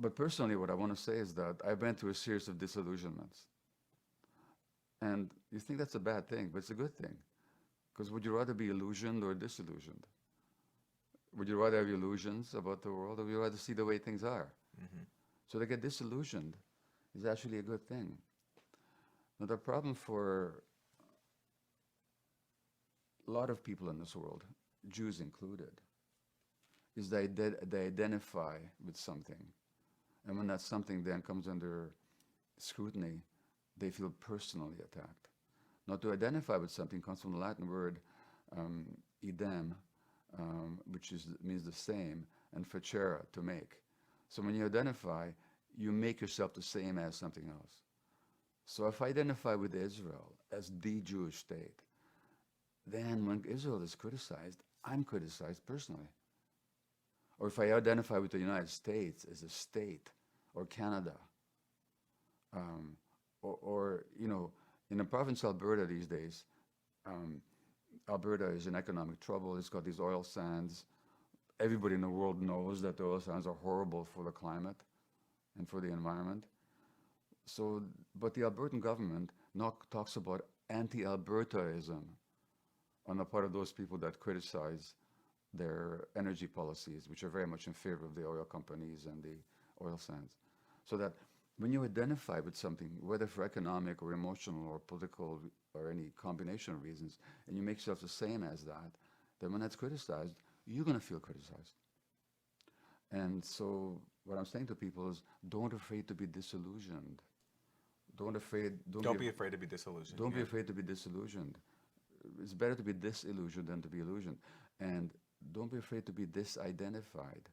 But personally, what I want to say is that I went through a series of disillusionments. And you think that's a bad thing, but it's a good thing. Because would you rather be illusioned or disillusioned? Would you rather have illusions about the world, or would you rather see the way things are? Mm-hmm. So to get disillusioned is actually a good thing. Now, the problem for a lot of people in this world, Jews included, is they identify with something. And when that something then comes under scrutiny, they feel personally attacked. Now, to identify with something comes from the Latin word idem, which means the same, and facere, to make. So when you identify, you make yourself the same as something else. So if I identify with Israel as the Jewish state, then when Israel is criticized, I'm criticized personally. Or if I identify with the United States as a state, or Canada, or in the province of Alberta these days, Alberta is in economic trouble. It's got these oil sands. Everybody in the world knows that the oil sands are horrible for the climate and for the environment. So, but the Albertan government now talks about anti-Albertaism on the part of those people that criticize their energy policies, which are very much in favor of the oil companies and the oil sands. So that when you identify with something, whether for economic or emotional or political or any combination of reasons, and you make yourself the same as that, then when that's criticized, you're going to feel criticized. And so what I'm saying to people is, don't be afraid to be disillusioned. Don't Be afraid to be disillusioned. Don't be afraid to be disillusioned. It's better to be disillusioned than to be illusioned. And don't be afraid to be disidentified.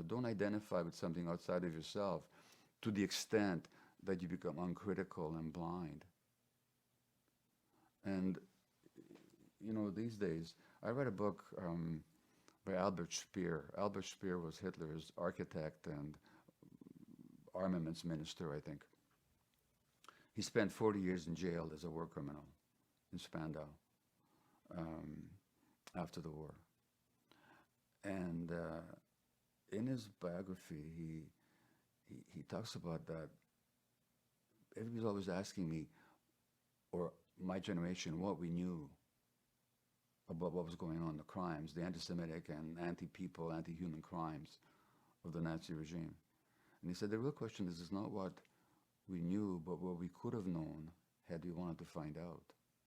Don't identify with something outside of yourself to the extent that you become uncritical and blind. And, these days, I read a book by Albert Speer. Albert Speer was Hitler's architect and armaments minister, I think. He spent 40 years in jail as a war criminal in Spandau after the war. And in his biography, he talks about that. Everybody's always asking me, or my generation, what we knew about what was going on, the crimes, the anti-Semitic and anti-people, anti-human crimes of the Nazi regime. And he said, the real question is not what we knew, but what we could have known had we wanted to find out.